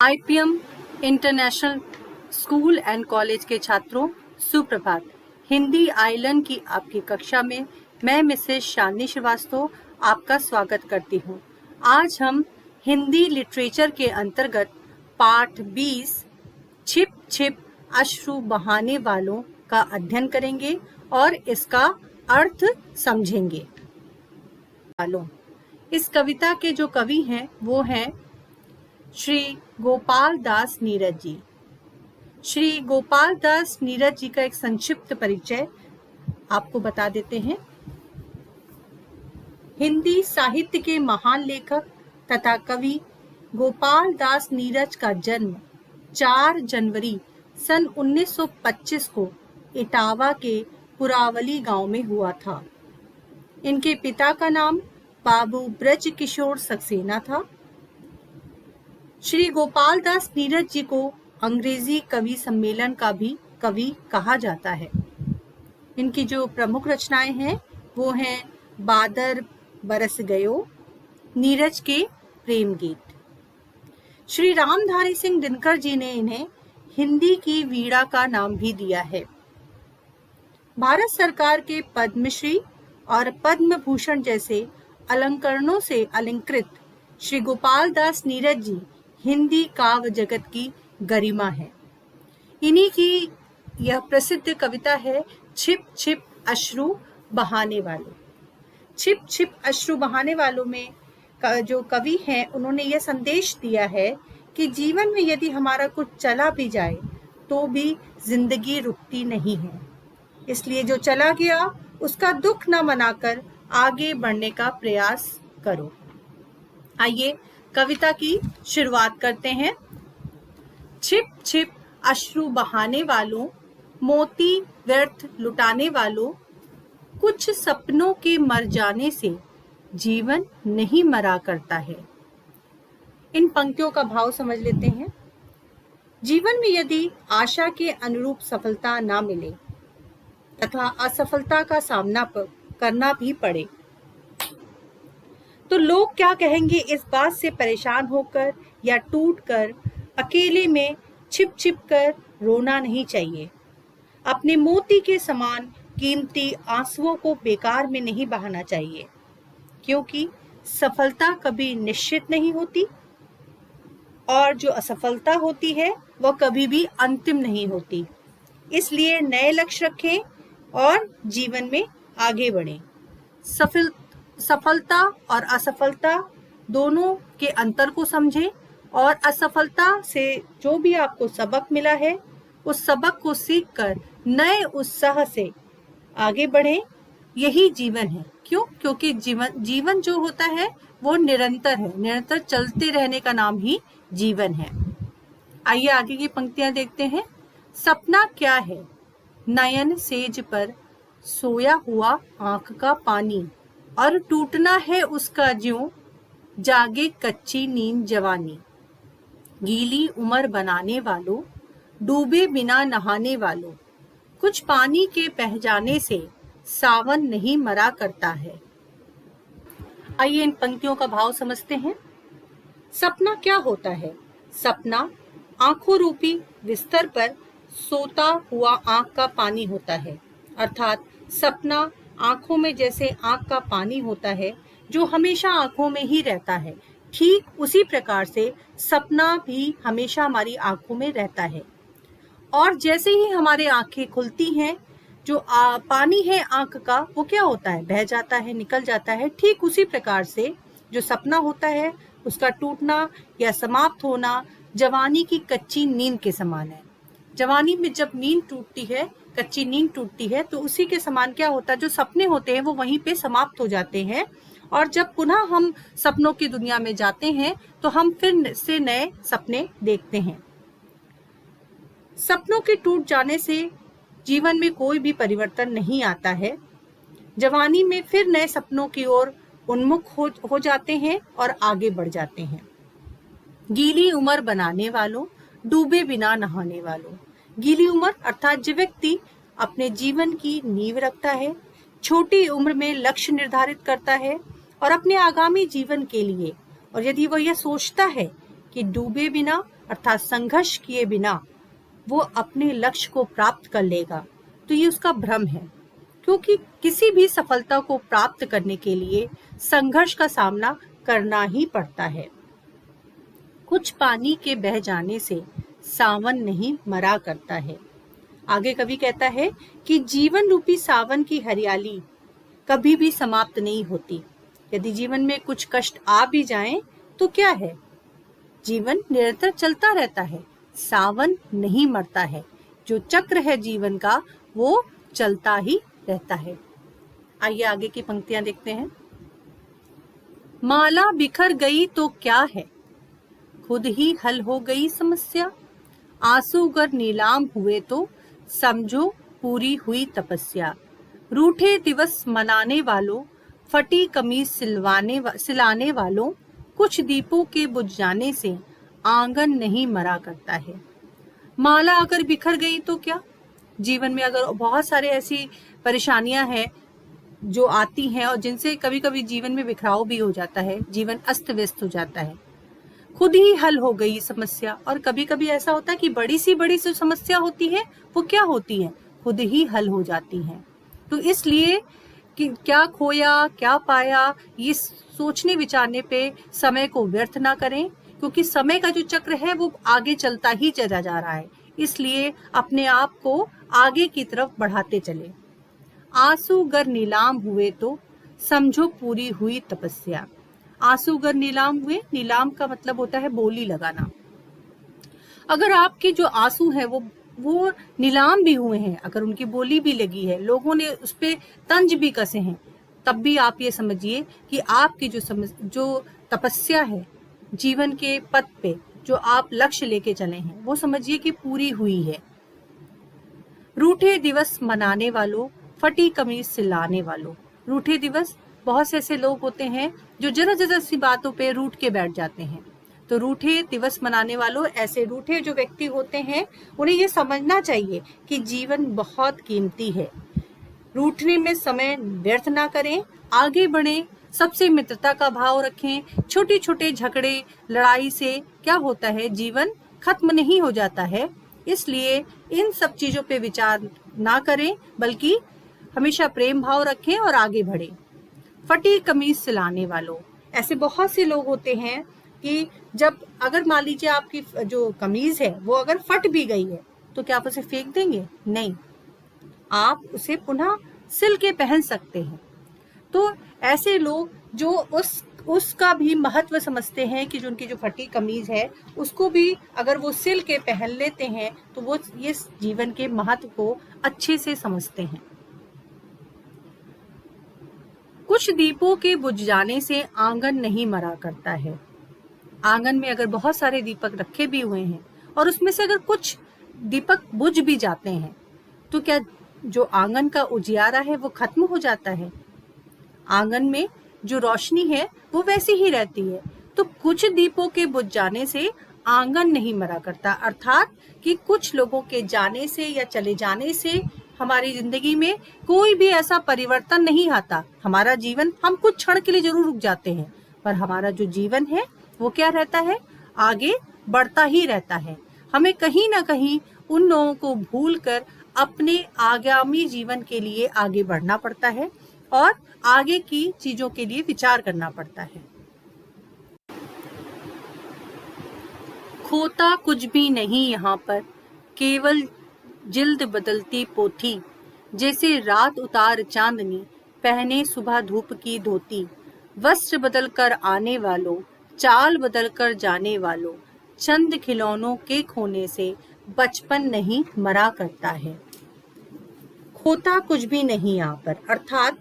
IPM international school and college के छात्रों, सुप्रभात। हिंदी आइलैंड की आपकी कक्षा में मैं मिसेस शालिनी श्रीवास्तव आपका स्वागत करती हूँ। आज हम हिंदी लिटरेचर के अंतर्गत पाठ 20 छिप छिप अश्रु बहाने वालों का अध्ययन करेंगे और इसका अर्थ समझेंगे। इस कविता के जो कवि हैं वो हैं श्री गोपाल दास नीरज जी। श्री गोपाल दास नीरज जी का एक संक्षिप्त परिचय आपको बता देते हैं। हिंदी साहित्य के महान लेखक तथा कवि गोपाल दास नीरज का जन्म 4 जनवरी सन 1925 को इटावा के पुरावली गांव में हुआ था। इनके पिता का नाम बाबू ब्रज किशोर सक्सेना था। श्री गोपाल दास नीरज जी को अंग्रेजी कवि सम्मेलन का भी कवि कहा जाता है। इनकी जो प्रमुख रचनाएं हैं वो हैं बादर बरस गयो, नीरज के प्रेम गीत। श्री रामधारी सिंह दिनकर जी ने इन्हें हिंदी की वीणा का नाम भी दिया है। भारत सरकार के पद्मश्री और पद्म भूषण जैसे अलंकरणों से अलंकृत श्री गोपाल दास नीरज जी हिंदी काव्य जगत की गरिमा है। इन्हीं की यह प्रसिद्ध कविता है छिप छिप अश्रु बहाने वालों। छिप छिप अश्रु बहाने वालों में जो कवि हैं उन्होंने यह संदेश दिया है कि जीवन में यदि हमारा कुछ चला भी जाए तो भी जिंदगी रुकती नहीं है, इसलिए जो चला गया उसका दुख न मनाकर आगे बढ़ने का प्रयास करो। आइए कविता की शुरुआत करते हैं। छिप छिप अश्रु बहाने वालों, मोती व्यर्थ लुटाने वालों, कुछ सपनों के मर जाने से जीवन नहीं मरा करता है। इन पंक्तियों का भाव समझ लेते हैं। जीवन में यदि आशा के अनुरूप सफलता ना मिले तथा असफलता का सामना करना भी पड़े तो लोग क्या कहेंगे, इस बात से परेशान होकर या टूटकर अकेले में छिप छिप कर रोना नहीं चाहिए। अपने मोती के समान कीमती आंसुओं को बेकार में नहीं बहाना चाहिए, क्योंकि सफलता कभी निश्चित नहीं होती और जो असफलता होती है वह कभी भी अंतिम नहीं होती। इसलिए नए लक्ष्य रखें और जीवन में आगे बढ़ें। सफलता और असफलता दोनों के अंतर को समझें और असफलता से जो भी आपको सबक मिला है उस सबक को सीखकर नए उत्साह से आगे बढ़ें। यही जीवन है। क्यों? क्योंकि जीवन जो होता है वो निरंतर है, निरंतर चलते रहने का नाम ही जीवन है। आइए आगे की पंक्तियां देखते हैं। सपना क्या है? नयन सेज पर सोया हुआ आंख का पानी, और टूटना है उसका ज्यों जागे कच्ची नींद जवानी। गीली उम्र बनाने वालों, डूबे बिना नहाने वालों, कुछ पानी के बह जाने से सावन नहीं मरा करता है। आइए इन पंक्तियों का भाव समझते हैं। सपना क्या होता है? सपना आंखों रूपी बिस्तर पर सोता हुआ आंख का पानी होता है। अर्थात सपना आंखों में जैसे आंख का पानी होता है जो हमेशा आंखों में ही रहता है, ठीक उसी प्रकार से सपना भी हमेशा हमारी आंखों में रहता है। और जैसे ही हमारे आंखें खुलती हैं, जो पानी है आंख का वो क्या होता है? बह जाता है, निकल जाता है। ठीक उसी प्रकार से जो सपना होता है उसका टूटना या समाप्त होना जवानी की कच्ची नींद के समान है। जवानी में जब नींद टूटती है, कच्ची नींद टूटती है, तो उसी के समान क्या होता है, जो सपने होते हैं वो वहीं पे समाप्त हो जाते हैं। और जब पुनः हम सपनों की दुनिया में जाते हैं तो हम फिर से नए सपने देखते हैं। सपनों के टूट जाने से जीवन में कोई भी परिवर्तन नहीं आता है। जवानी में फिर नए सपनों की ओर उन्मुख हो जाते हैं और आगे बढ़ जाते हैं। गीली उम्र बनाने वालों, डूबे बिना नहाने वालों। गीली उम्र अर्थात जो व्यक्ति अपने जीवन की नींव रखता है, छोटी उम्र में लक्ष्य निर्धारित करता है और अपने आगामी जीवन के लिए, और यदि वह यह सोचता है कि डूबे बिना अर्थात संघर्ष किए बिना वो अपने लक्ष्य को प्राप्त कर लेगा, तो ये उसका भ्रम है। क्योंकि किसी भी सफलता को प्राप्त करने के लिए संघर्ष का सामना करना ही पड़ता है। कुछ पानी के बह जाने से सावन नहीं मरा करता है। आगे कवि कहता है कि जीवन रूपी सावन की हरियाली कभी भी समाप्त नहीं होती। यदि जीवन में कुछ कष्ट आ भी जाएं तो क्या है, जीवन निरंतर चलता रहता है, सावन नहीं मरता है। जो चक्र है जीवन का वो चलता ही रहता है। आइए आगे की पंक्तियां देखते हैं। माला बिखर गई तो क्या है, खुद ही हल हो गई समस्या। आंसू अगर नीलाम हुए तो समझो पूरी हुई तपस्या। रूठे दिवस मनाने वालों, फटी कमीज सिलाने वालों, कुछ दीपों के बुझ जाने से आंगन नहीं मरा करता है। माला अगर बिखर गई तो क्या, जीवन में अगर बहुत सारे ऐसी परेशानियां हैं जो आती हैं और जिनसे कभी कभी जीवन में बिखराव भी हो जाता है, जीवन अस्त व्यस्त हो जाता है। खुद ही हल हो गई समस्या, और कभी कभी ऐसा होता है कि बड़ी जो समस्या होती है वो क्या होती है, खुद ही हल हो जाती है। तो इसलिए कि क्या खोया क्या पाया, ये सोचने विचारने पे समय को व्यर्थ ना करें, क्योंकि समय का जो चक्र है वो आगे चलता ही चला जा रहा है। इसलिए अपने आप को आगे की तरफ बढ़ाते चले। आंसू गर नीलाम हुए तो समझो पूरी हुई तपस्या। आंसू गर नीलाम हुए, नीलाम का मतलब होता है बोली लगाना। अगर आपके जो आंसू हैं वो नीलाम भी हुए हैं, अगर उनकी बोली भी लगी है, लोगों ने उस पे तंज भी कसे हैं, तब भी आप ये समझिए कि आपकी जो तपस्या है जीवन के पथ पे, जो आप लक्ष्य लेके चले हैं, वो समझिए कि पूरी हुई है। रूठे दिवस मनाने वालों, फटी कमीज सिलाने वालों। रूठे दिवस, बहुत से ऐसे लोग होते हैं जो जरा सी बातों पे रूठ के बैठ जाते हैं। तो रूठे दिवस मनाने वालों, ऐसे रूठे जो व्यक्ति होते हैं उन्हें ये समझना चाहिए कि जीवन बहुत कीमती है। रूठने में समय व्यर्थ ना करें, आगे बढ़ें, सबसे मित्रता का भाव रखें। छोटे छोटे झगड़े लड़ाई से क्या होता है, जीवन खत्म नहीं हो जाता है। इसलिए इन सब चीजों पे विचार ना करें, बल्कि हमेशा प्रेम भाव रखें और आगे बढ़ें। फटी कमीज सिलाने वालों, ऐसे बहुत से लोग होते हैं कि जब अगर मान लीजिए आपकी जो कमीज है वो अगर फट भी गई है तो क्या आप उसे फेंक देंगे? नहीं, आप उसे पुनः सिल के पहन सकते हैं। तो ऐसे लोग जो उसका भी महत्व समझते हैं कि जो उनकी जो फटी कमीज है उसको भी अगर वो सिल के पहन लेते हैं तो वो ये जीवन के महत्व को अच्छे से समझते हैं। कुछ दीपों के बुझ जाने से आंगन नहीं मरा करता है। आंगन में अगर बहुत सारे दीपक रखे भी हुए हैं और उसमें से अगर कुछ दीपक बुझ भी जाते हैं तो क्या जो आंगन का उजियारा है वो खत्म हो जाता है? आंगन में जो रोशनी है वो वैसी ही रहती है। तो कुछ दीपों के बुझ जाने से आंगन नहीं मरा करता, अर्थात कि कुछ लोगों के जाने से या चले जाने से हमारी जिंदगी में कोई भी ऐसा परिवर्तन नहीं आता। हमारा जीवन, हम कुछ क्षण के लिए जरूर रुक जाते हैं, पर हमारा जो जीवन है वो क्या रहता है, आगे बढ़ता ही रहता है। हमें कहीं ना कहीं उन लोगों को भूलकर अपने आगामी जीवन के लिए आगे बढ़ना पड़ता है और आगे की चीजों के लिए विचार करना पड़ता है। खोता कुछ भी नहीं यहाँ पर, केवल जिल्द बदलती पोथी। जैसे रात उतार चांदनी, पहने सुबह धूप की धोती। वस्त्र बदल कर आने वालों, चाल बदल कर जाने वालों। चंद खिलौनों के खोने से बचपन नहीं मरा करता है। खोता कुछ भी नहीं यहाँ पर, अर्थात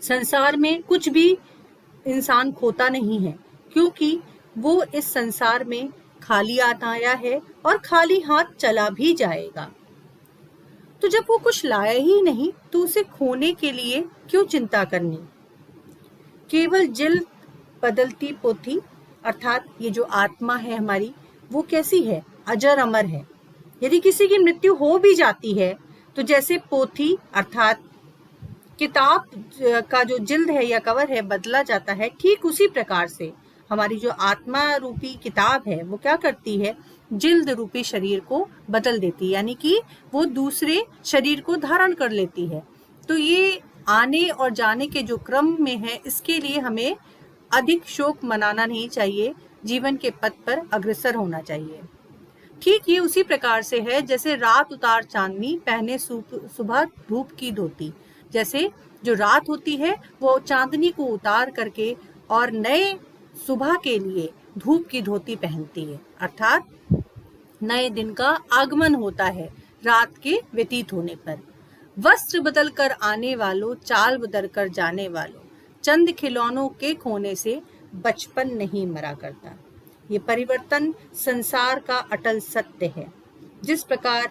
संसार में कुछ भी इंसान खोता नहीं है, क्योंकि वो इस संसार में खाली हाथ आया है और खाली हाथ चला भी जाएगा। तो जब वो कुछ लाया ही नहीं तो उसे खोने के लिए क्यों चिंता करनी। केवल जिल्द बदलती पोथी, अर्थात ये जो आत्मा है हमारी वो कैसी है, अजर अमर है। यदि किसी की मृत्यु हो भी जाती है तो जैसे पोथी अर्थात किताब का जो जिल्द है या कवर है बदला जाता है, ठीक उसी प्रकार से हमारी जो आत्मा रूपी किताब है वो क्या करती है, जिल्द रूपी शरीर को बदल देती है, यानी कि वो दूसरे शरीर को धारण कर लेती है। तो ये आने और जाने के जो क्रम में है, इसके लिए हमें अधिक शोक मनाना नहीं चाहिए, जीवन के पथ पर अग्रसर होना चाहिए। ठीक ये उसी प्रकार से है जैसे रात उतार चांदनी पहने सुबह धूप की धोती। जैसे जो रात होती है वो चांदनी को उतार करके और नए सुबह के लिए धूप की धोती पहनती है, अर्थात नए दिन का आगमन होता है रात के व्यतीत होने पर। वस्त्र बदल कर आने वालों, चाल बदल कर जाने वालों, चंद खिलौनों के खोने से बचपन नहीं मरा करता। ये परिवर्तन संसार का अटल सत्य है। जिस प्रकार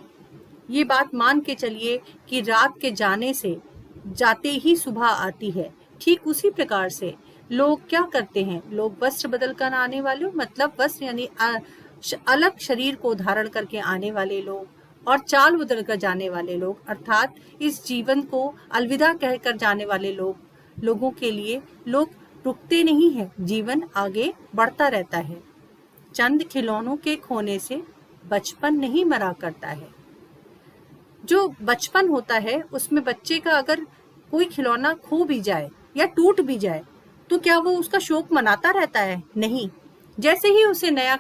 ये बात मान के चलिए कि रात के जाने से जाते ही सुबह आती है, ठीक उसी प्रकार से लोग क्या करते हैं, लोग वस्त्र बदल कर आने वाले, मतलब वस्त्र यानी अलग शरीर को धारण करके आने वाले लोग, और चाल बदल कर जाने वाले लोग, अर्थात इस जीवन को अलविदा कहकर जाने वाले लोगों के लिए लोग रुकते नहीं हैं, जीवन आगे बढ़ता रहता है। चंद खिलौनों के खोने से बचपन नहीं मरा करता है। जो बचपन होता है उसमें बच्चे का अगर कोई खिलौना खो भी जाए या टूट भी जाए तो क्या वो उसका शोक मनाता रहता है? नहीं। जैसे ही उसे नया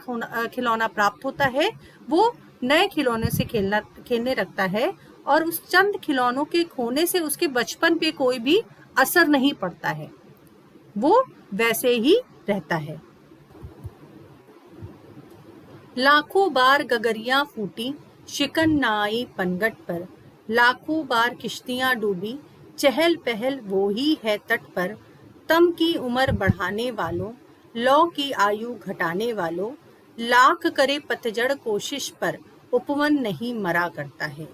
खिलौना प्राप्त होता है वो नए खिलौने से खेलने लगता है, और उस चंद खिलौनों के खोने से उसके बचपन पे कोई भी असर नहीं पड़ता है, वो वैसे ही रहता है। लाखों बार गगरियां फूटी शिकन न आई पनघट पर, लाखों बार किश्तियां डूबी चहल पहल वो ही है तट पर। तम की उम्र बढ़ाने वालों, लौ की आयु घटाने वालों, लाख करे पतझड़ कोशिश पर उपवन नहीं मरा करता है।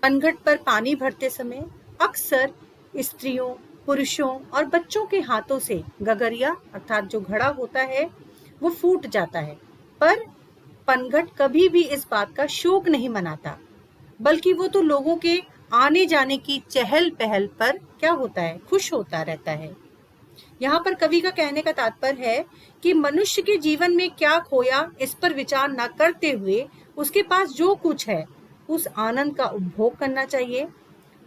पनघट पर पानी भरते समय अक्सर स्त्रियों, पुरुषों और बच्चों के हाथों से गगरिया अर्थात जो घड़ा होता है वो फूट जाता है, पर पनघट कभी भी इस बात का शोक नहीं मनाता, बल्कि वो तो लोगों के आने जाने की चहल पहल पर क्या होता है, खुश होता रहता है। यहाँ पर कवि का कहने का तात्पर्य है कि मनुष्य के जीवन में क्या खोया इस पर विचार न करते हुए उसके पास जो कुछ है उस आनंद का उपभोग करना चाहिए।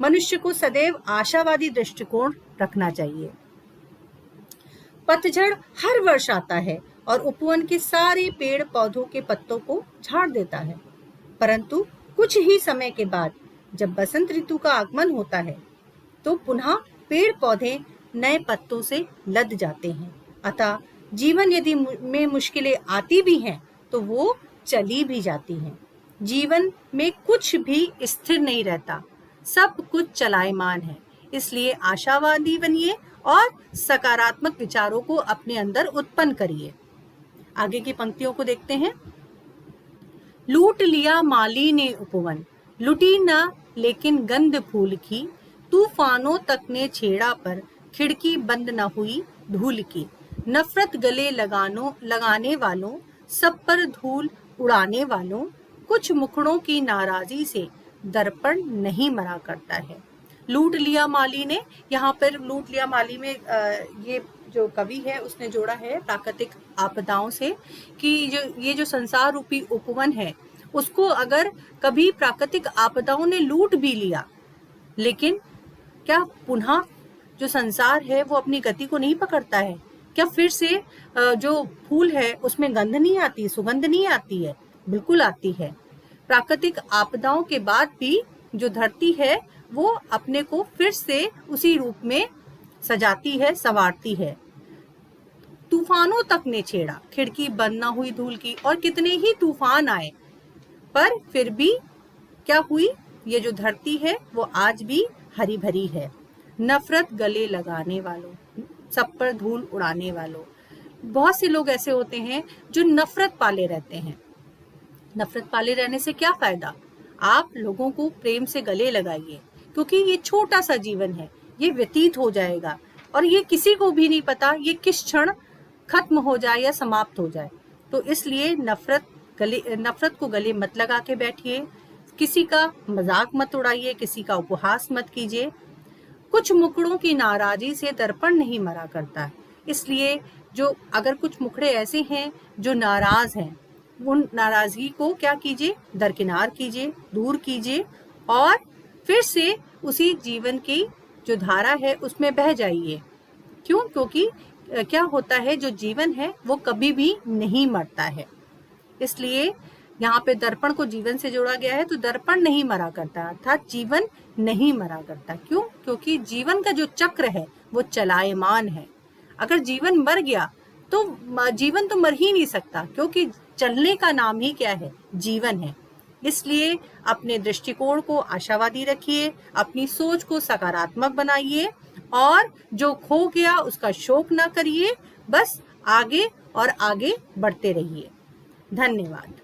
मनुष्य को सदैव आशावादी दृष्टिकोण रखना चाहिए। पतझड़ हर वर्ष आता है और उपवन के सारे पेड़ पौधों के पत्तों को झाड़ देता है, परंतु कुछ ही समय के बाद जब बसंत ऋतु का आगमन होता है तो पुनः पेड़ पौधे नए पत्तों से लद जाते हैं। अतः जीवन यदि में मुश्किलें आती भी हैं तो वो चली भी जाती हैं। जीवन में कुछ भी स्थिर नहीं रहता, सब कुछ चलायमान है। इसलिए आशावादी बनिए और सकारात्मक विचारों को अपने अंदर उत्पन्न करिए। आगे की पंक्तियों को देखते हैं। लूट लिया माली ने उपवन, लुटी न लेकिन गंध फूल की, तूफानों तक ने छेड़ा पर खिड़की बंद न हुई धूल की। नफरत गले लगाने वालों, सब पर धूल उड़ाने वालों, कुछ मुखड़ों की नाराजी से दर्पण नहीं मरा करता है। लूट लिया माली ने, यहाँ पर लूट लिया माली में ये जो कवि है उसने जोड़ा है प्राकृतिक आपदाओं से, कि ये जो संसार रूपी उपवन है उसको अगर कभी प्राकृतिक आपदाओं ने लूट भी लिया, लेकिन क्या पुनः जो संसार है वो अपनी गति को नहीं पकड़ता है? क्या फिर से जो फूल है उसमें गंध नहीं आती, सुगंध नहीं आती है? बिल्कुल आती है। प्राकृतिक आपदाओं के बाद भी जो धरती है वो अपने को फिर से उसी रूप में सजाती है, संवारती है। तूफानों तक ने छेड़ा, खिड़की बंद ना हुई धूल की, और कितने ही तूफान आए पर फिर भी क्या हुई, ये जो धरती है वो आज भी हरी भरी है। नफरत गले लगाने वालों, सब पर धूल उड़ाने वालों, बहुत से लोग ऐसे होते हैं जो नफरत पाले रहते हैं। नफरत पाले रहने से क्या फायदा? आप लोगों को प्रेम से गले लगाइए, क्योंकि ये छोटा सा जीवन है, ये व्यतीत हो जाएगा और ये किसी को भी नहीं पता ये किस क्षण खत्म हो जाए या समाप्त हो जाए। तो इसलिए नफरत को गले मत लगा के बैठिए, किसी का मजाक मत उड़ाइए, किसी का उपहास मत कीजिए। कुछ मुकड़ों की नाराजी से दर्पण नहीं मरा करता, इसलिए जो अगर कुछ मुखड़े ऐसे हैं जो नाराज हैं, उन नाराजगी को क्या कीजिए, दरकिनार कीजिए, दूर कीजिए और फिर से उसी जीवन की जो धारा है उसमें बह जाइए। क्यों? क्योंकि क्या होता है, जो जीवन है वो कभी भी नहीं मरता है। इसलिए यहाँ पे दर्पण को जीवन से जोड़ा गया है, तो दर्पण नहीं मरा करता, अर्थात जीवन नहीं मरा करता। क्यों? क्योंकि जीवन का जो चक्र है वो चलायमान है। अगर जीवन मर गया तो जीवन तो मर ही नहीं सकता, क्योंकि चलने का नाम ही क्या है, जीवन है। इसलिए अपने दृष्टिकोण को आशावादी रखिए, अपनी सोच को सकारात्मक बनाइए और जो खो गया उसका शोक ना करिए, बस आगे और आगे बढ़ते रहिए। धन्यवाद।